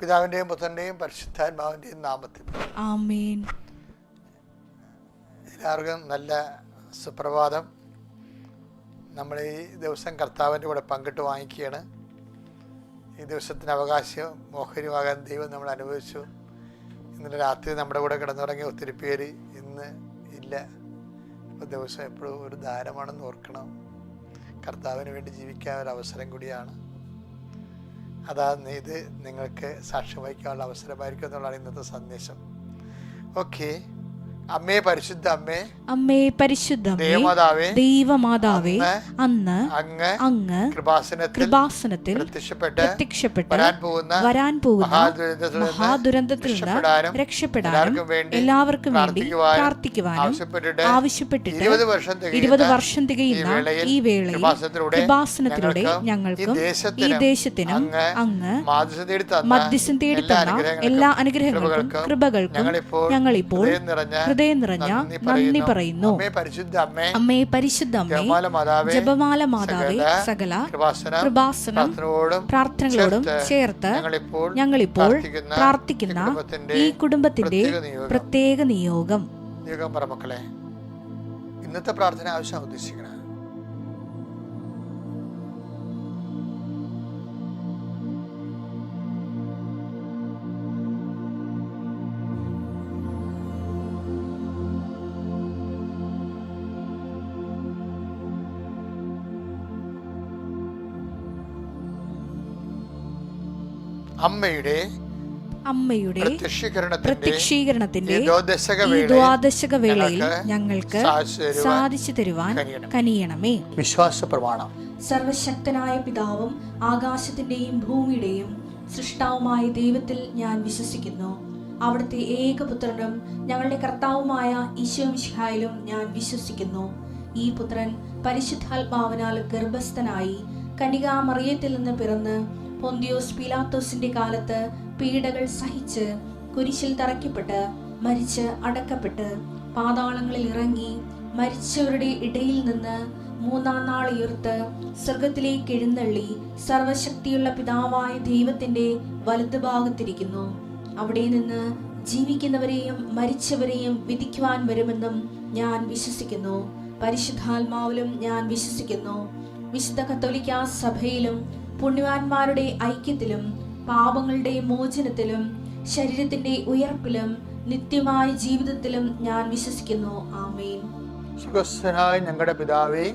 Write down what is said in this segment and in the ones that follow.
പിതാവിൻ്റെയും പുത്രൻ്റെയും പരിശുദ്ധാത്മാവിൻ്റെയും നാമത്തിൽ ആമേൻ. എല്ലാവർക്കും നല്ല സുപ്രഭാതം. നമ്മൾ ഈ ദിവസം കർത്താവിൻ്റെ കൂടെ പങ്കിട്ട് വാങ്ങിക്കുകയാണ്. ഈ ദിവസത്തിന് അവകാശം മോഹരിയാകാൻ ദൈവം നമ്മൾ അനുഭവിച്ചു. ഇന്നലെ രാത്രി നമ്മുടെ കൂടെ കിടന്നുറങ്ങിയ ഒത്തിരി പേര് ഇന്ന് ഇല്ല. ഇപ്പോൾ ദിവസം എപ്പോഴും ഒരു ദാനമാണെന്ന് ഓർക്കണം. കർത്താവിന് വേണ്ടി ജീവിക്കാൻ ഒരു അവസരം കൂടിയാണ്. ഇത് നിങ്ങൾക്ക് സാക്ഷ്യം വഹിക്കാനുള്ള അവസരമായിരിക്കും എന്നുള്ളതാണ് ഇന്നത്തെ സന്ദേശം. ഓക്കെ. അമ്മേ പരിശുദ്ധ അമ്മേ, അമ്മേ പരിശുദ്ധ ദേവമാതാവേ, ദൈവമാതാവേ, അന്ന് അങ്ങ് കൃപാസനത്തിൽ പ്രത്യക്ഷപ്പെട്ട് വരാൻ പോകുന്ന മഹാദുരന്തത്തിൽ നിന്ന് രക്ഷപ്പെടാനും എല്ലാവർക്കും വേണ്ടി പ്രാർത്ഥിക്കുവാനും ആവശ്യപ്പെട്ടിട്ട് 20 വർഷം തികയുന്ന ഈ വേളയിൽ കൃപാസനത്തിലൂടെ ഞങ്ങൾക്കും ഈ ദേശത്തിനും അങ്ങ് മധ്യസ്ഥം തേടി തന്ന എല്ലാ അനുഗ്രഹങ്ങൾക്കും കൃപകൾക്കും ഞങ്ങളിപ്പോൾ ഹൃദയം നിറഞ്ഞ നന്ദി പറയുന്നു. അമ്മേ പരിശുദ്ധ അമ്മേ, ജപമാല മാതാവേ, സകല കൃപാസനം പ്രാർത്ഥനകളോടും ചേർത്ത് ഞങ്ങളിപ്പോൾ പ്രാർത്ഥിക്കുന്ന ഈ കുടുംബത്തിന്റെ പ്രത്യേക നിയോഗം. മക്കളെ, ഇന്നത്തെ പ്രാർത്ഥന ആവശ്യം ഉദ്ദേശിക്കണം. അമ്മയുടെ പ്രത്യക്ഷീകരണത്തിന്റെ ഈ ദ്വാദശക വേളയിൽ ഞങ്ങൾക്ക് സാധിച്ചു തരുവാൻ കനിയണമേ. വിശ്വാസ പ്രമാണം. സർവശക്തനായ പിതാവും ആകാശത്തിന്റെയും ഭൂമിയുടെയും സൃഷ്ടാവുമായ ദൈവത്തിൽ ഞാൻ വിശ്വസിക്കുന്നു. അവിടുത്തെ ഏകപുത്രനും ഞങ്ങളുടെ കർത്താവുമായ ഈശോ മിശിഹായിലും ഞാൻ വിശ്വസിക്കുന്നു. ഈ പുത്രൻ പരിശുദ്ധാത്മാവിനാൽ ഗർഭസ്ഥനായി കന്യകാമറിയത്തിൽ നിന്ന് പിറന്ന് പൊന്തിയോസ് പീലാത്തോസിന്റെ കാലത്ത് പീഡകൾ സഹിച്ച് കുരിശിൽ തറയ്ക്കപ്പെട്ട് മരിച്ച് അടക്കപ്പെട്ട് പാതാളങ്ങളിൽ ഇറങ്ങി മരിച്ചവരുടെ ഇടയിൽ നിന്ന് 3-ാം നാൾ ഉയർത്ത് സ്വർഗത്തിലേക്ക് എഴുന്നള്ളി സർവശക്തിയുള്ള പിതാവായ ദൈവത്തിന്റെ വലതുഭാഗത്തിരിക്കുന്നു. അവിടെ നിന്ന് ജീവിക്കുന്നവരെയും മരിച്ചവരെയും വിധിക്കുവാൻ വരുമെന്നും ഞാൻ വിശ്വസിക്കുന്നു. പരിശുദ്ധാത്മാവിലും ഞാൻ വിശ്വസിക്കുന്നു. വിശുദ്ധ കത്തോലിക്കാ സഭയിലും പുണ്യവാന്മാരുടെ ഐക്യത്തിലും പാപങ്ങളുടെ മോചനത്തിലും ശരീരത്തിന്റെ ഉയർപ്പിലും നിത്യമായ ജീവിതത്തിലും ഞാൻ വിശ്വസിക്കുന്നു. ആമേൻ. സ്വർഗ്ഗസ്ഥനായ ഞങ്ങളുടെ പിതാവേ,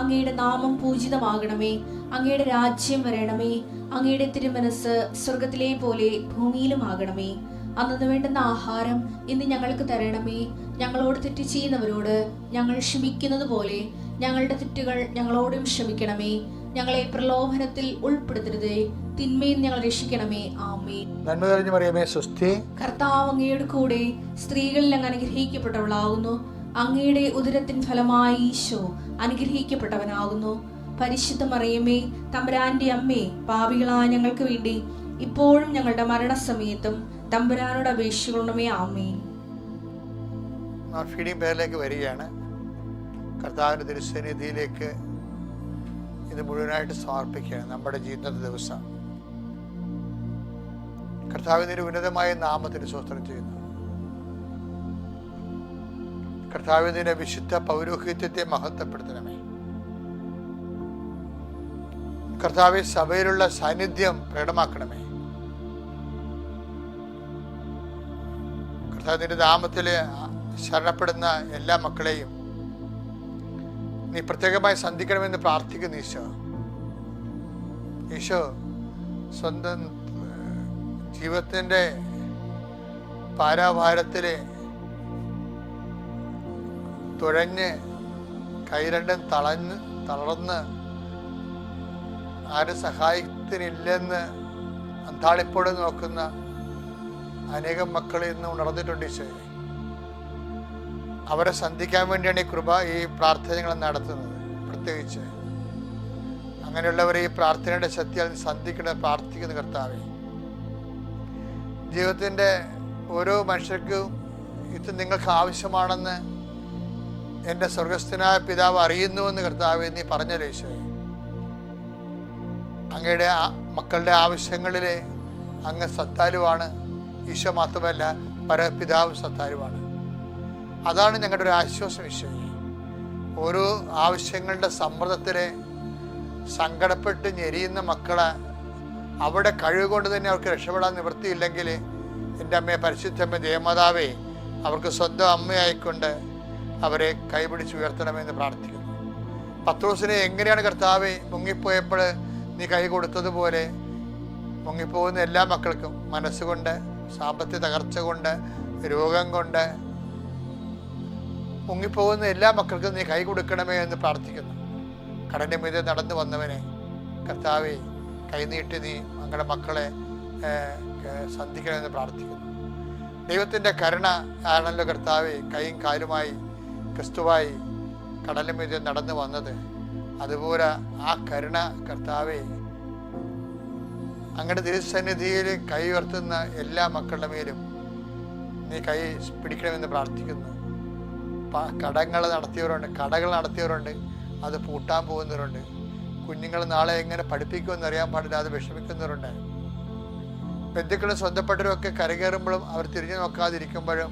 അങ്ങയുടെ നാമം പൂജിതമാകണമേ. അങ്ങയുടെ രാജ്യം വരണമേ. അങ്ങയുടെ തിരുമനസ് സ്വർഗത്തിലെ പോലെ ഭൂമിയിലും ആകണമേ. അന്നു വേണ്ടുന്ന ആഹാരം ഇന്ന് ഞങ്ങൾക്ക് തരണമേ. ഞങ്ങളോട് തെറ്റ് ചെയ്യുന്നവരോട് ഞങ്ങൾ ക്ഷമിക്കുന്നത് പോലെ ഞങ്ങളുടെ തെറ്റുകൾ ഞങ്ങളോടും ക്ഷമിക്കണമേ. ഞങ്ങളെ പ്രലോഭനത്തിൽ ഉൾപ്പെടുത്തരുതേ, തിന്മയിൽ ഞങ്ങൾ രക്ഷിക്കണമേ. ആമേൻ. നന്മ നിറഞ്ഞ മറിയമേ, സ്വസ്തി. കർത്താവ് അങ്ങയുടെ കൂടെ സ്ത്രീകളിൽ അങ്ങ് അനുഗ്രഹിക്കപ്പെട്ടവളാകുന്നു. അങ്ങയുടെ ഉദരത്തിൻ ഫലമായി ഈശോ അനുഗ്രഹിക്കപ്പെട്ടവനാകുന്നു. പരിശുദ്ധ മറിയമേ, തമ്പുരാന്റെ അമ്മേ, പാപികളായ ഞങ്ങൾക്ക് വേണ്ടി ഇപ്പോഴും ഞങ്ങളുടെ മരണസമയത്തും തമ്പുരാനോട് അപേക്ഷിക്കണമേ. ആമേൻ. ഫീഡിംഗ് പേരിലേക്ക് വരികയാണ്. കർത്താവിന്റെ തിരുസന്നിധിയിലേക്ക് ഇത് മുഴുവനായിട്ട് സമർപ്പിക്കുകയാണ്. നമ്മുടെ ജീവിതത്തെ ദിവസം കർത്താവിന്റെ ഉന്നതമായ നാമത്തിന് സ്തോത്രം ചെയ്യുന്നു. കർത്താവിന്റെ വിശുദ്ധ പൗരോഹിത്യത്തെ മഹത്വപ്പെടുത്തണമേ. കർത്താവ് സഭയിലുള്ള സാന്നിധ്യം പ്രകടമാക്കണമേ. കർത്താവിന്റെ നാമത്തില് ശരണപ്പെടുന്ന എല്ലാ മക്കളെയും നീ പ്രത്യേകമായി സന്ധിക്കണമെന്ന് പ്രാർത്ഥിക്കുന്നു. ഈശോ സ്വന്തം ജീവിതത്തിൻ്റെ പാരാഭാരത്തില് തുഴഞ്ഞ് കൈരണ്ടും തളർന്ന് ആരും സഹായത്തിനില്ലെന്ന് അന്താളിപ്പോടെ നോക്കുന്ന അനേകം മക്കൾ ഇന്ന് ഉണർന്നിട്ടുണ്ട്. ഈശോയെ, അവരെ സന്ധിക്കാൻ വേണ്ടിയാണ് ഈ പ്രാർത്ഥനകൾ നടത്തുന്നത്. പ്രത്യേകിച്ച് അങ്ങനെയുള്ളവരെ ഈ പ്രാർത്ഥനയുടെ ശക്തിയാൽ സന്ധിക്കണം പ്രാർത്ഥിക്കുന്ന കർത്താവേ, ജീവിതത്തിൻ്റെ ഓരോ മനുഷ്യർക്കും ഇത് നിങ്ങൾക്ക് ആവശ്യമാണെന്ന് എൻ്റെ സ്വർഗസ്ഥനായ പിതാവ് അറിയുന്നുവെന്ന് കർത്താവേ നീ പറഞ്ഞല്ലോ. ഈശോയെ, അങ്ങയുടെ മക്കളുടെ ആവശ്യങ്ങളിൽ അങ്ങ് സത്താലുവാണ്. ഈശോ മാത്രമല്ല, പരപിതാവും സത്താലുവാണ്. അതാണ് ഞങ്ങളുടെ ഒരു ആശ്വാസം ഈശോയെ. ഓരോ ആവശ്യങ്ങളുടെ സമ്മർദ്ദത്തിൽ സങ്കടപ്പെട്ട് ഞെരിയുന്ന മക്കളെ അവിടെ കഴിവ് കൊണ്ട് തന്നെ അവർക്ക് രക്ഷപ്പെടാൻ നിവൃത്തിയില്ലെങ്കിൽ, എൻ്റെ അമ്മയെ പരിശുദ്ധമ്മ ദേവമാതാവേ, അവർക്ക് സ്വന്തം അമ്മയായിക്കൊണ്ട് അവരെ കൈപിടിച്ച് ഉയർത്തണമെന്ന് പ്രാർത്ഥിക്കുന്നു. പത്രോസിനെ എങ്ങനെയാണ് കർത്താവേ മുങ്ങിപ്പോയപ്പോൾ നീ കൈ കൊടുത്തതുപോലെ മുങ്ങിപ്പോകുന്ന എല്ലാ മക്കൾക്കും മനസ്സുകൊണ്ട്, സാമ്പത്തിക തകർച്ച കൊണ്ട്, രോഗം കൊണ്ട് മുങ്ങിപ്പോകുന്ന എല്ലാ മക്കൾക്കും നീ കൈ കൊടുക്കണമേ എന്ന് പ്രാർത്ഥിക്കുന്നു. കടലിൻ്റെ മീതെ നടന്നു വന്നവനെ കർത്താവേ കൈനീട്ടി നീ ഞങ്ങളുടെ മക്കളെ സന്ധിക്കണമെന്ന് പ്രാർത്ഥിക്കുന്നു. ദൈവത്തിൻ്റെ കരുണ ആണല്ലോ കർത്താവേ കൈയും കാലുമായി ക്രിസ്തുവായി കടലിൻ്റെ മീതെ നടന്നു വന്നത്. അതുപോലെ ആ കരുണ കർത്താവേ അങ്ങയുടെ തിരുസന്നിധിയിൽ കൈ ഉയർത്തുന്ന എല്ലാ മക്കളുടെ മേലും നീ കൈ പിടിക്കണമെന്ന് പ്രാർത്ഥിക്കുന്നു. കടകൾ നടത്തിയവരുണ്ട്, അത് പൂട്ടാൻ പോകുന്നവരുണ്ട്. കുഞ്ഞുങ്ങൾ നാളെ എങ്ങനെ പഠിപ്പിക്കുമെന്ന് അറിയാൻ പാടില്ല, അത് വിഷമിക്കുന്നവരുണ്ട്. ബന്ധുക്കളും സ്വന്തപ്പെട്ടവരും ഒക്കെ കരകയറുമ്പോഴും അവർ തിരിഞ്ഞു നോക്കാതിരിക്കുമ്പോഴും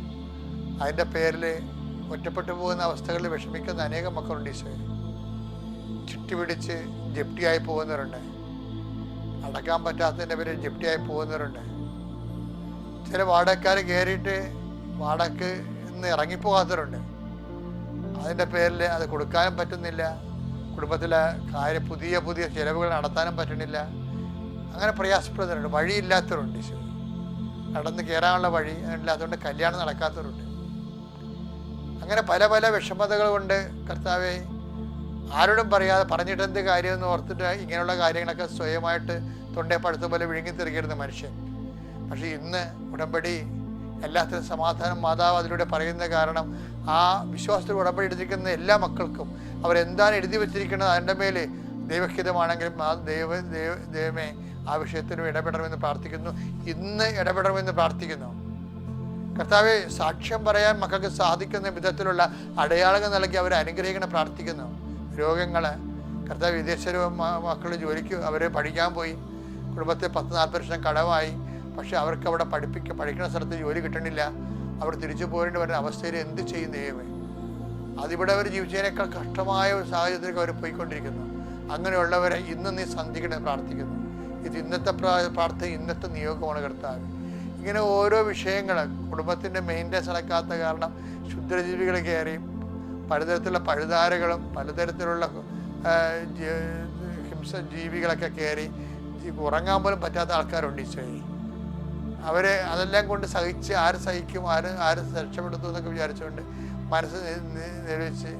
അതിൻ്റെ പേരിൽ ഒറ്റപ്പെട്ടു പോകുന്ന അവസ്ഥകളിൽ വിഷമിക്കുന്ന അനേകം മക്കളുണ്ട്. ഈശോയിൽ ചുറ്റുപിടിച്ച് ജപ്തിയായി പോകുന്നവരുണ്ട്, അടക്കാൻ പറ്റാത്തതിൻ്റെ പേരിൽ ജപ്തിയായി പോകുന്നവരുണ്ട്. ചില വാടകക്കാർ കയറിയിട്ട് വാടകയ്ക്ക് ഇന്ന് ഇറങ്ങിപ്പോകാത്തവരുണ്ട്. അതിൻ്റെ പേരിൽ അത് കൊടുക്കാനും പറ്റുന്നില്ല, കുടുംബത്തിലെ പുതിയ ചിലവുകൾ നടത്താനും പറ്റണില്ല. അങ്ങനെ പ്രയാസപ്പെടുന്നവരുണ്ട്. വഴിയില്ലാത്തവരുണ്ട്. ഈശോ നടന്ന് കയറാനുള്ള വഴി ഇല്ലാത്തതുകൊണ്ട് കല്യാണം നടക്കാത്തവരുണ്ട്. അങ്ങനെ പല പല വിഷമതകൾ കൊണ്ട് കർത്താവെ ആരോടും പറയാതെ പറഞ്ഞിട്ടെന്ത് കാര്യമെന്ന് ഓർത്തിട്ട് ഇങ്ങനെയുള്ള കാര്യങ്ങളൊക്കെ സ്വയമായിട്ട് തൊണ്ടേപ്പടുത്ത പോലെ വിഴുങ്ങിത്തെറിക്കരുന്ന മനുഷ്യൻ. പക്ഷേ ഇന്ന് ഉടമ്പടി എല്ലാത്തിനും സമാധാനം മാതാവ് അതിലൂടെ പറയുന്ന കാരണം ആ വിശ്വാസത്തിൽ ഉടമ്പടി എടുത്തിരിക്കുന്ന എല്ലാ മക്കൾക്കും അവരെന്താണ് എഴുതി വെച്ചിരിക്കുന്നത് അതിൻ്റെ മേൽ ദൈവഹിതമാണെങ്കിലും ആ ദൈവമേ ആ വിഷയത്തിനും ഇടപെടണമെന്ന് പ്രാർത്ഥിക്കുന്നു. ഇന്ന് ഇടപെടണമെന്ന് പ്രാർത്ഥിക്കുന്നു. കർത്താവെ സാക്ഷ്യം പറയാൻ മക്കൾക്ക് സാധിക്കുന്ന വിധത്തിലുള്ള അടയാളങ്ങൾ നൽകി അവരെ അനുഗ്രഹിക്കണം പ്രാർത്ഥിക്കുന്നു. രോഗങ്ങൾ കർത്താവ് വിദേശ മക്കൾ ജോലിക്ക് അവരെ പഠിക്കാൻ പോയി, കുടുംബത്തെ 10-40 വർഷം കടമായി. പക്ഷെ അവർക്ക് അവിടെ പഠിക്കുന്ന സ്ഥലത്ത് ജോലി കിട്ടണില്ല. അവർ തിരിച്ചു പോരേണ്ടി വരുന്ന അവസ്ഥയിൽ എന്ത് ചെയ്യും ദൈവമേ? അതിവിടെ അവർ ജീവിച്ചതിനേക്കാൾ കഷ്ടമായ ഒരു സാഹചര്യത്തിലേക്ക് അവർ പോയിക്കൊണ്ടിരിക്കുന്നു. അങ്ങനെയുള്ളവരെ ഇന്ന് നീ സന്ധിക്കണമെന്ന് പ്രാർത്ഥിക്കുന്നു. ഇത് ഇന്നത്തെ പ്രാർത്ഥന, ഇന്നത്തെ നിയോഗമാണ് കർത്താവ്. ഇങ്ങനെ ഓരോ വിഷയങ്ങൾ കുടുംബത്തിൻ്റെ മെയിൻ്റെനൻസ് നടക്കാത്ത കാരണം ക്ഷുദ്രജീവികൾ കയറി പലതരത്തിലുള്ള പഴുതാരകളും പലതരത്തിലുള്ള ജീവികളൊക്കെ കയറി ഉറങ്ങാൻ പോലും പറ്റാത്ത ആൾക്കാരുണ്ട് ഈശോയെ. അവരെ അതെല്ലാം കൊണ്ട് സഹിച്ച് ആര് സഹിക്കും, ആര് രക്ഷപ്പെടുത്തും എന്നൊക്കെ വിചാരിച്ചുകൊണ്ട് മനസ്സ് നിലവിച്ച്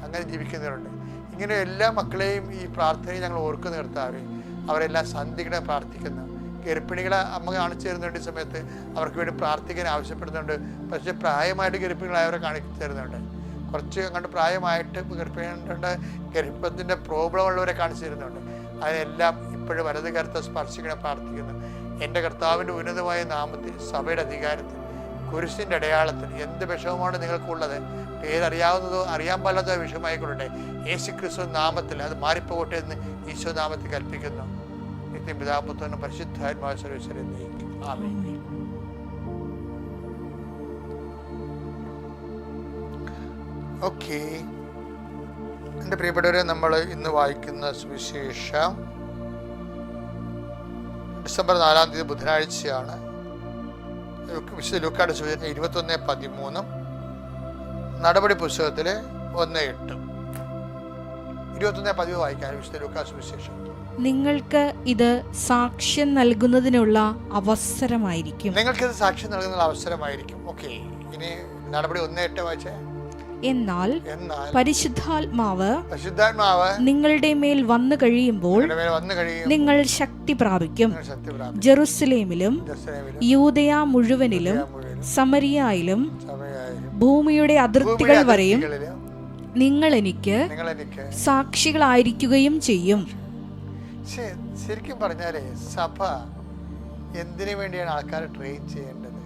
അങ്ങനെ ജീവിക്കുന്നവരുണ്ട്. ഇങ്ങനെ എല്ലാ മക്കളെയും ഈ പ്രാർത്ഥനയിൽ ഞങ്ങൾ ഓർക്കുന്ന കർത്താവേ, അവരെല്ലാം സന്ധികളെ പ്രാർത്ഥിക്കുന്നു. ഗർഭിണികളെ അമ്മ കാണിച്ചു തരുന്നുണ്ട്. ഈ സമയത്ത് അവർക്ക് വേണ്ടി പ്രാർത്ഥിക്കാൻ ആവശ്യപ്പെടുന്നുണ്ട്. പക്ഷേ പ്രായമായിട്ട് ഗർഭിണികളായവരെ കാണിച്ചു തരുന്നുണ്ട്. കുറച്ച് അങ്ങോട്ട് പ്രായമായിട്ട് ഗർഭിണികളുടെ ഗർഭത്തിൻ്റെ പ്രോബ്ലം ഉള്ളവരെ കാണിച്ചു തരുന്നുണ്ട്. അതിനെല്ലാം ഇപ്പോഴും വലത് കരുത്തെ സ്പർശിക്കണേ പ്രാർത്ഥിക്കുന്നു. എൻ്റെ കർത്താവിൻ്റെ ഉന്നതമായ നാമത്തിൽ, സഭയുടെ അധികാരത്തിൽ, കുരിശിൻ്റെ അടയാളത്തിൽ എന്ത് വിഷമമാണ് നിങ്ങൾക്കുള്ളത്, പേരറിയാവുന്നതോ അറിയാൻ പാടില്ലാത്തതോ വിഷയമായിക്കൊള്ളട്ടെ, യേശു ക്രിസ്തു നാമത്തിൽ അത് മാറിപ്പോകട്ടെ എന്ന് ഈശോ നാമത്തിൽ കൽപ്പിക്കുന്നു. നിത്യം പിതാപുത്രനും പരിശുദ്ധാത്മാവ് സർവ്വീശ്വരൻ നയിക്കും. ആമേൻ. ഓക്കെ, എൻ്റെ പ്രിയപ്പെട്ടവരെ, നമ്മൾ ഇന്ന് വായിക്കുന്ന സുവിശേഷം ഡിസംബർ 4-ാം തീയതി ബുധനാഴ്ചയാണ്. വിശുദ്ധ ലൂക്കായുടെ സുവിശേഷം 21:13, നടപടി പുസ്തകത്തിൽ 1:8. 21:10 വായിക്കാൻ വിശുദ്ധ ലൂക്കാ സുവിശേഷം. നിങ്ങൾക്ക് ഇത് സാക്ഷ്യം നൽകുന്നതിനുള്ള അവസരമായിരിക്കും. നിങ്ങൾക്കിത് സാക്ഷ്യം നൽകുന്ന അവസരമായിരിക്കും. ഓക്കെ, ഇനി നടപടി 1:8 വായിച്ചേ. എന്നാൽ പരിശുദ്ധാത്മാവ് നിങ്ങളുടെ മേൽ വന്നു കഴിയുമ്പോൾ നിങ്ങൾ ശക്തി പ്രാപിക്കും. ജെറുസലേമിലും യൂദയ മുഴുവനിലും സമരിയായിലും ഭൂമിയുടെ അതിർത്തികൾ വരെയും നിങ്ങൾ എനിക്ക് സാക്ഷികളായിരിക്കുകയും ചെയ്യും. ശരിക്കും പറഞ്ഞാലേ സഭ എന്തിനു വേണ്ടിയാണ് ആൾക്കാരെ ട്രെയിൻ ചെയ്യേണ്ടത്?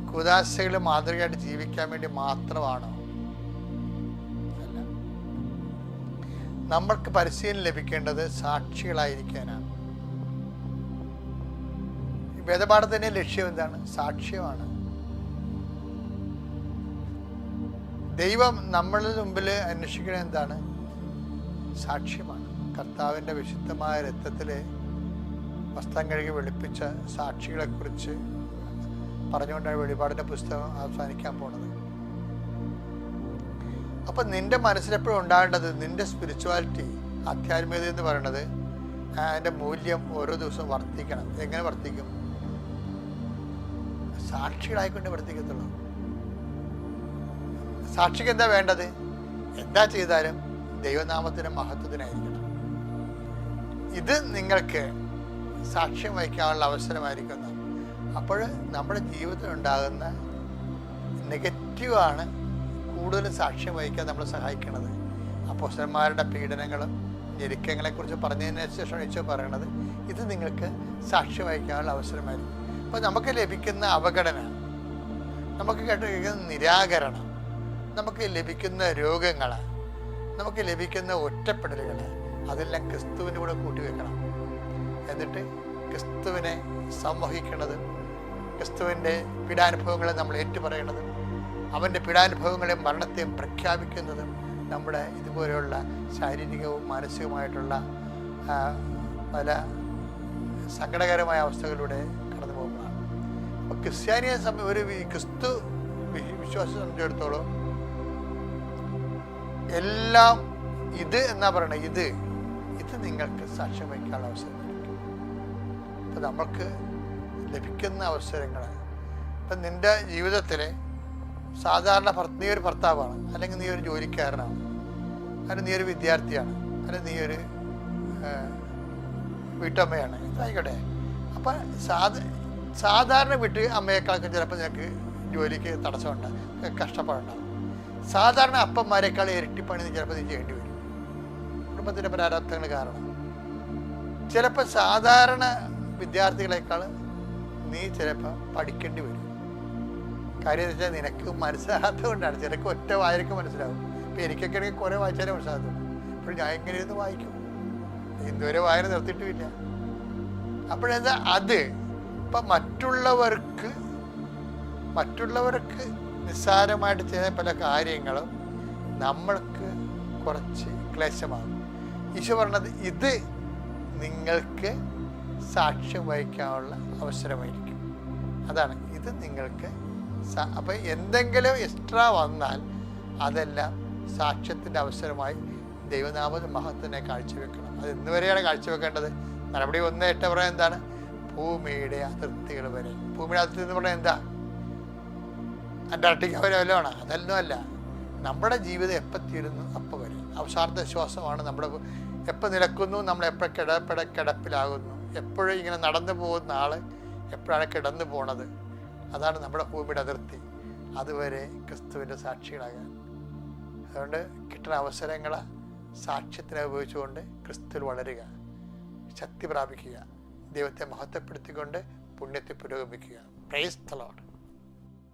കുദാശകളെ മാതൃകയായിട്ട് ജീവിക്കാൻ വേണ്ടി മാത്രമാണോ? അല്ല. നമ്മൾക്ക് പരിശീലനം ലഭിക്കേണ്ടത് സാക്ഷികളായിരിക്കാനാണ്. വേദപാഠത്തിൻ്റെ ലക്ഷ്യം എന്താണ്? സാക്ഷ്യമാണ്. ദൈവം നമ്മളുടെ മുമ്പിൽ അന്വേഷിക്കുന്നത് എന്താണ്? സാക്ഷ്യമാണ്. കർത്താവിൻ്റെ വിശുദ്ധമായ രക്തത്തിൽ വസ്ത്രം കഴുകി വെളുപ്പിച്ച സാക്ഷികളെക്കുറിച്ച് പറഞ്ഞുകൊണ്ടാണ് വെളിപാടിൻ്റെ പുസ്തകം അവസാനിക്കാൻ പോണത്. അപ്പം നിന്റെ മനസ്സിലെപ്പോഴും ഉണ്ടാകേണ്ടത് നിന്റെ സ്പിരിച്വാലിറ്റി, ആധ്യാത്മികത എന്ന് പറയുന്നത് അതിൻ്റെ മൂല്യം ഓരോ ദിവസവും വർദ്ധിക്കണം. എങ്ങനെ വർദ്ധിക്കും? സാക്ഷികളായിക്കൊണ്ട് വർദ്ധിക്കത്തുള്ളൂ. സാക്ഷിക്ക് എന്താ വേണ്ടത്? എന്താ ചെയ്താലും ദൈവനാമത്തിൻ്റെ മഹത്വത്തിനായിരിക്കണം. ഇത് നിങ്ങൾക്ക് സാക്ഷ്യം വഹിക്കാനുള്ള അവസരമായിരിക്കുന്നു. അപ്പോൾ നമ്മുടെ ജീവിതത്തിൽ ഉണ്ടാകുന്ന നെഗറ്റീവാണ് കൂടുതലും സാക്ഷ്യം വഹിക്കാൻ നമ്മളെ സഹായിക്കുന്നത്. അപ്പോസ്തലന്മാരുടെ പീഡനങ്ങളും ഞെരുക്കങ്ങളെക്കുറിച്ച് പറഞ്ഞതിന് ശേഷം ഈശോ പറയണത് ഇത് നിങ്ങൾക്ക് സാക്ഷ്യം വഹിക്കാനുള്ള അവസരമായിരിക്കും. അപ്പോൾ നമുക്ക് ലഭിക്കുന്ന അവഗണന, നമുക്ക് കേട്ടിരിക്കുന്ന നിരാകരണം, നമുക്ക് ലഭിക്കുന്ന രോഗങ്ങൾ, നമുക്ക് ലഭിക്കുന്ന ഒറ്റപ്പെടലുകൾ, അതെല്ലാം ക്രിസ്തുവിൻ്റെ കൂടെ കൂട്ടിവെക്കണം. എന്നിട്ട് ക്രിസ്തുവിനെ സംവഹിക്കുന്നത്, ക്രിസ്തുവിൻ്റെ പീഡാനുഭവങ്ങളെ നമ്മൾ ഏറ്റുപറയണതും അവൻ്റെ പീഡാനുഭവങ്ങളെയും മരണത്തെയും പ്രഖ്യാപിക്കുന്നതും നമ്മുടെ ഇതുപോലെയുള്ള ശാരീരികവും മാനസികവുമായിട്ടുള്ള പല സങ്കടകരമായ അവസ്ഥകളിലൂടെ കടന്നു പോകുന്നതാണ്. അപ്പോൾ ക്രിസ്ത്യാനിയെ ഒരു ക്രിസ്തു വിശ്വാസം സംബന്ധിച്ചിടത്തോളം എല്ലാം ഇത് എന്നാ പറയണത്, ഇത് നിങ്ങൾക്ക് സാക്ഷ്യം വഹിക്കാനുള്ള അവസരം ലഭിക്കും. അപ്പം നമ്മൾക്ക് ലഭിക്കുന്ന അവസരങ്ങൾ, ഇപ്പം നിൻ്റെ ജീവിതത്തിൽ സാധാരണ നീ ഒരു ഭർത്താവാണ്, അല്ലെങ്കിൽ നീ ഒരു ജോലിക്കാരനാണ്, അല്ലെങ്കിൽ നീ ഒരു വിദ്യാർത്ഥിയാണ്, അല്ലെങ്കിൽ നീ ഒരു വീട്ടമ്മയാണ്, എന്തായിക്കോട്ടെ. അപ്പം സാധാരണ വീട്ടിൽ അമ്മയെക്കാളൊക്കെ ചിലപ്പോൾ നിനക്ക് ജോലിക്ക് തടസ്സമുണ്ടാകും, കഷ്ടപ്പാടുണ്ടാകും. സാധാരണ അപ്പന്മാരെക്കാൾ ഇരട്ടിപ്പണി ചിലപ്പോൾ നീ ചെയ്യേണ്ടി വരും, കുടുംബത്തിൻ്റെ പ്രാരാബ്ധങ്ങൾ കാരണം. ചിലപ്പോൾ സാധാരണ വിദ്യാർത്ഥികളെക്കാൾ നീ ചിലപ്പോൾ പഠിക്കേണ്ടി വരും. കാര്യം എന്ന് വെച്ചാൽ നിനക്ക് മനസ്സിലാകാത്തത് കൊണ്ടാണ്. ചിലക്ക് ഒറ്റ വായനക്ക് മനസ്സിലാവും. ഇപ്പം എനിക്കൊക്കെ ആണെങ്കിൽ കുറേ വായിച്ചാലേ മനസ്സിലാകത്തുള്ളൂ. അപ്പോൾ ഞാൻ എങ്ങനെ ഇരുന്ന് വായിക്കും? ഇതുവരെ വായന നിർത്തിയിട്ടുമില്ല. അപ്പോഴെന്താ അത് ഇപ്പം മറ്റുള്ളവർക്ക് നിസ്സാരമായിട്ട് ചെയ്യുന്ന പല കാര്യങ്ങളും നമ്മൾക്ക് കുറച്ച് ക്ലേശമാകും. ഈശോ പറഞ്ഞത് ഇത് നിങ്ങൾക്ക് സാക്ഷ്യം വഹിക്കാനുള്ള അവസരമായിരിക്കും. അതാണ് ഇത് നിങ്ങൾക്ക്. അപ്പം എന്തെങ്കിലും എക്സ്ട്രാ വന്നാൽ അതെല്ലാം സാക്ഷ്യത്തിൻ്റെ അവസരമായി ദൈവനാമ മഹത്വത്തിനെ കാഴ്ചവെക്കണം. അത് ഇന്ന് വരെയാണ് കാഴ്ചവെക്കേണ്ടത്. നടപടി 1:8 പറയാൻ എന്താണ്? ഭൂമിയുടെ അതിർത്തികൾ വരെ. ഭൂമിയുടെ അതിർത്തി എന്ന് പറഞ്ഞാൽ എന്താ? അന്റാർട്ടിക്ക വരെ വല്ലതാണ്? അതൊന്നും അല്ല. നമ്മുടെ ജീവിതം എപ്പോൾ തീരുന്നു അപ്പോൾ വരെ. അവസാനത്തെ വിശ്വാസമാണ് നമ്മുടെ. എപ്പോൾ നിലക്കുന്നു, നമ്മൾ എപ്പോൾ കിടപ്പിലാകുന്നു, എപ്പോഴും ഇങ്ങനെ നടന്നു പോകുന്ന ആൾ എപ്പോഴാണ് കിടന്നു പോണത്, അതാണ് നമ്മുടെ ഭൂമിയുടെ അതിർത്തി. അതുവരെ ക്രിസ്തുവിൻ്റെ സാക്ഷികളാകാൻ. അതുകൊണ്ട് കിട്ടുന്ന അവസരങ്ങളെ സാക്ഷ്യത്തിനെ ഉപയോഗിച്ചുകൊണ്ട് ക്രിസ്തുവിൽ വളരുക, ശക്തി പ്രാപിക്കുക, ദൈവത്തെ മഹത്വപ്പെടുത്തിക്കൊണ്ട് പുണ്യത്തെ പുരോഗമിക്കുക. Praise the Lord.